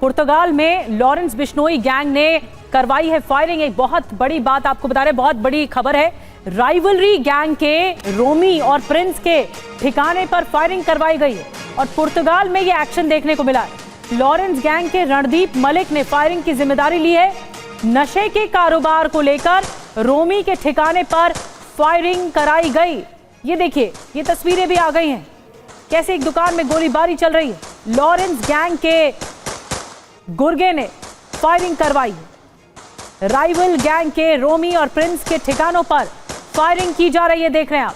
पुर्तगाल में Lawrence Bishnoi gang ने करवाई है फायरिंग। एक बहुत बड़ी बात आपको बता रहे हैं, बहुत बड़ी खबर है। राइवलरी गैंग के रोमी और प्रिंस के ठिकाने पर फायरिंग करवाई गई है और पुर्तगाल में यह एक्शन देखने को मिला है। लॉरेंस गैंग के रणदीप मलिक ने फायरिंग की जिम्मेदारी ली है। नशे के कारोबार को लेकर रोमी के ठिकाने पर फायरिंग कराई गई। ये देखिए, ये तस्वीरें भी आ गई हैं, कैसे एक दुकान में गोलीबारी चल रही है। लॉरेंस गैंग के गुर्गे ने फायरिंग करवाई। राइवल गैंग के रोमी और प्रिंस के ठिकानों पर फायरिंग की जा रही है, देख रहे हैं आप।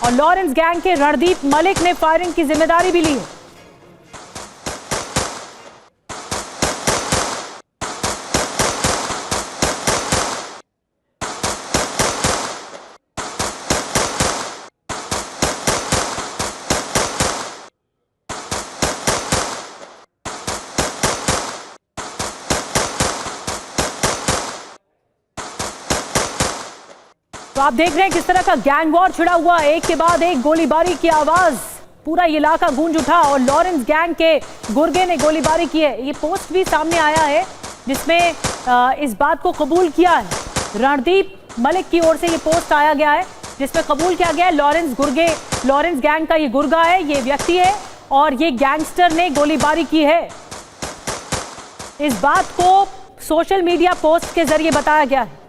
और लॉरेंस गैंग के रणदीप मलिक ने फायरिंग की जिम्मेदारी भी ली है। तो आप देख रहे हैं किस तरह का गैंग वॉर छिड़ा हुआ, एक के बाद एक गोलीबारी की आवाज, पूरा इलाका गूंज उठा और लॉरेंस गैंग के गुर्गे ने गोलीबारी की है। ये पोस्ट भी सामने आया है जिसमें इस बात को कबूल किया है। रणदीप मलिक की ओर से ये पोस्ट आया गया है जिसमें कबूल किया गया है लॉरेंस गैंग का ये गुर्गा है, ये व्यक्ति है और ये गैंगस्टर ने गोलीबारी की है। इस बात को सोशल मीडिया पोस्ट के जरिए बताया गया है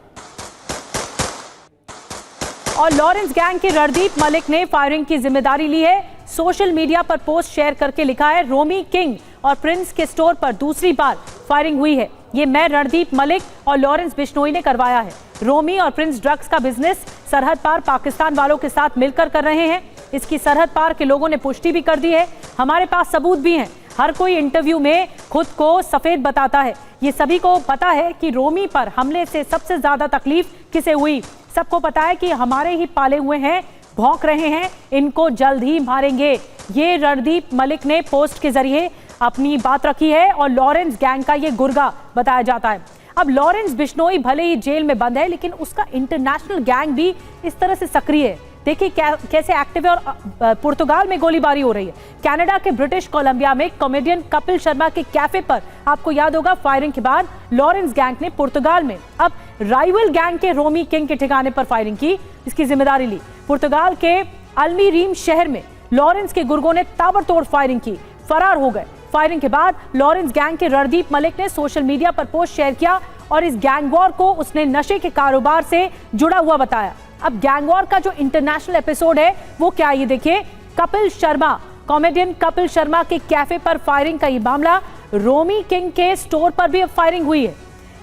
और लॉरेंस गैंग के रणदीप मलिक ने फायरिंग की जिम्मेदारी ली है। सोशल मीडिया पर पोस्ट शेयर करके लिखा है, रोमी किंग और प्रिंस के स्टोर पर दूसरी बार फायरिंग हुई है। ये मैं रणदीप मलिक और लॉरेंस बिश्नोई ने करवाया है। रोमी और प्रिंस ड्रग्स का बिजनेस सरहद पार पाकिस्तान वालों के साथ मिलकर कर रहे हैं। इसकी सरहद पार के लोगों ने पुष्टि भी कर दी है। हमारे पास सबूत भी हैं। हर कोई इंटरव्यू में खुद को सफेद बताता है। ये सभी को पता है कि रोमी पर हमले से सबसे ज्यादा तकलीफ किसे हुई। सबको पता है कि हमारे ही पाले हुए हैं, भौंक रहे हैं, इनको जल्द ही मारेंगे। ये रणदीप मलिक ने पोस्ट के जरिए अपनी बात रखी है और लॉरेंस गैंग का ये गुर्गा बताया जाता है। अब लॉरेंस बिश्नोई भले ही जेल में बंद है, लेकिन उसका इंटरनेशनल गैंग भी इस तरह से सक्रिय है। देखिए कैसे एक्टिव है और पुर्तगाल में गोलीबारी हो रही है। कनाडा के ब्रिटिश कोलंबिया में कॉमेडियन कपिल शर्मा के कैफे पर आपको याद होगा फायरिंग के बाद लॉरेंस गैंग ने पुर्तगाल में अब राइवल गैंग के रोमी किंग के ठिकाने पर फायरिंग की, इसकी जिम्मेदारी ली। पुर्तगाल के अल्मीरीम शहर में लॉरेंस के गुर्गों ने ताबड़तोड़ फायरिंग की, फरार हो गए। फायरिंग के बाद लॉरेंस गैंग के रणदीप मलिक ने सोशल मीडिया पर पोस्ट शेयर किया और इस गैंग वॉर को उसने नशे के कारोबार से जुड़ा हुआ बताया। अब गैंग वॉर का जो इंटरनेशनल एपिसोड है वो क्या, ये देखिए। कपिल शर्मा, कॉमेडियन कपिल शर्मा के कैफे पर फायरिंग का ये मामला, रोमी किंग के स्टोर पर भी अब फायरिंग हुई है।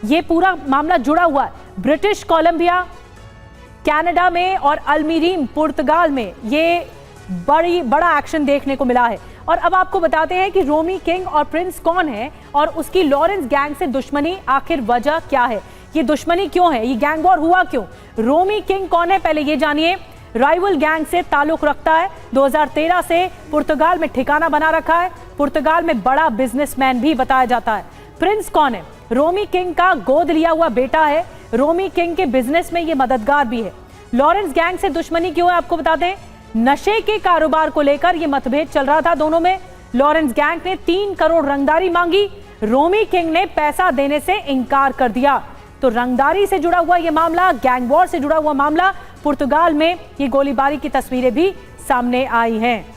ये पूरा मामला जुड़ा हुआ है ब्रिटिश कोलंबिया, कनाडा में और अल्मीरीम पुर्तगाल में। ये बड़ा एक्शन देखने को मिला है। और अब आपको बताते हैं कि रोमी किंग और प्रिंस कौन है और उसकी लॉरेंस गैंग से दुश्मनी, आखिर वजह क्या है, ये दुश्मनी क्यों है, ये गैंग वॉर हुआ क्यों। रोमी किंग कौन है, पहले ये जानिए। राइवल गैंग से ताल्लुक रखता है, 2013 से पुर्तगाल में ठिकाना बना रखा है, पुर्तगाल में बड़ा बिजनेसमैन भी बताया जाता है। प्रिंस कौन है, रोमी किंग का गोद लिया हुआ बेटा है, रोमी किंग के बिजनेस में ये मददगार भी है। लॉरेंस गैंग से दुश्मनी क्यों है, आपको बताते हैं। नशे के कारोबार को लेकर ये मतभेद चल रहा था दोनों में। लॉरेंस गैंग ने 3 करोड़ रंगदारी मांगी, रोमी किंग ने पैसा देने से इनकार कर दिया। तो रंगदारी से जुड़ा हुआ ये मामला, गैंग वॉर से जुड़ा हुआ मामला, पुर्तगाल में ये गोलीबारी की तस्वीरें भी सामने आई हैं।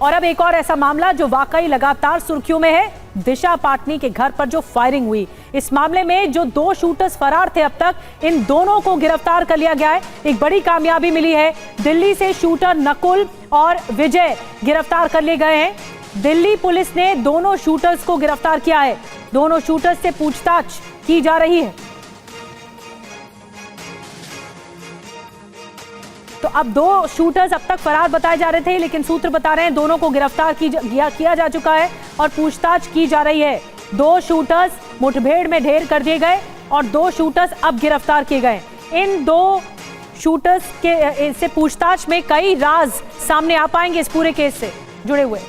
और अब एक और ऐसा मामला जो वाकई लगातार सुर्खियों में है, दिशा पाटनी के घर पर जो फायरिंग हुई। इस मामले में जो 2 शूटर्स फरार थे, अब तक इन दोनों को गिरफ्तार कर लिया गया है। एक बड़ी कामयाबी मिली है। दिल्ली से शूटर नकुल और विजय गिरफ्तार कर लिए गए हैं। दिल्ली पुलिस ने दोनों शूटर्स को गिरफ्तार किया है। दोनों शूटर्स से पूछताछ की जा रही है। तो अब 2 शूटर्स अब तक फरार बताए जा रहे थे, लेकिन सूत्र बता रहे हैं दोनों को गिरफ्तार किया जा चुका है और पूछताछ की जा रही है। 2 शूटर्स मुठभेड़ में ढेर कर दिए गए और 2 शूटर्स अब गिरफ्तार किए गए। इन 2 शूटर्स के से पूछताछ में कई राज सामने आ पाएंगे इस पूरे केस से जुड़े हुए।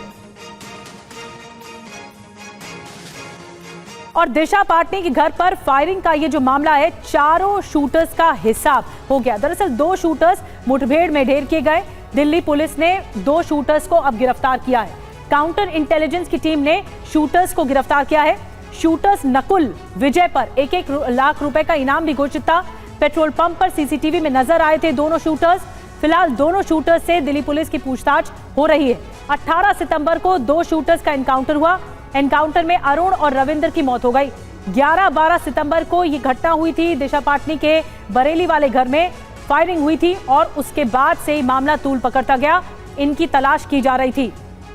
और दिशा पाटनी के घर पर फायरिंग का ये जो मामला है, चारों शूटर्स का हिसाब हो गया। दरअसल 2 शूटर्स मुठभेड़ में ढेर किए गए। दिल्ली पुलिस ने 2 शूटर्स को अब गिरफ्तार किया है। काउंटर इंटेलिजेंस की टीम ने शूटर्स को गिरफ्तार किया है। शूटर्स नकुल विजय पर 1-1 लाख रुपए का इनाम भी घोषित था। पेट्रोल पंप पर सीसीटीवी में नजर आए थे दोनों शूटर्स। फिलहाल दोनों शूटर्स से दिल्ली पुलिस की पूछताछ हो रही है। 18 सितंबर को 2 शूटर्स का एनकाउंटर हुआ। एनकाउंटर में अरुण और रविंद्र की मौत हो गई। 11-12 सितंबर को ये घटना हुई थी। दिशा पाटनी के बरेली वाले घर में फायरिंग हुई थी और उसके बाद से मामला तूल पकड़ता गया। इनकी तलाश की जा रही थी।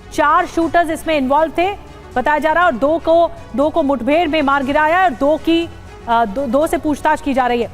4 शूटर्स इसमें इन्वॉल्व थे बताया जा रहा है और 2 को मुठभेड़ में मार गिराया और 2 से पूछताछ की जा रही है।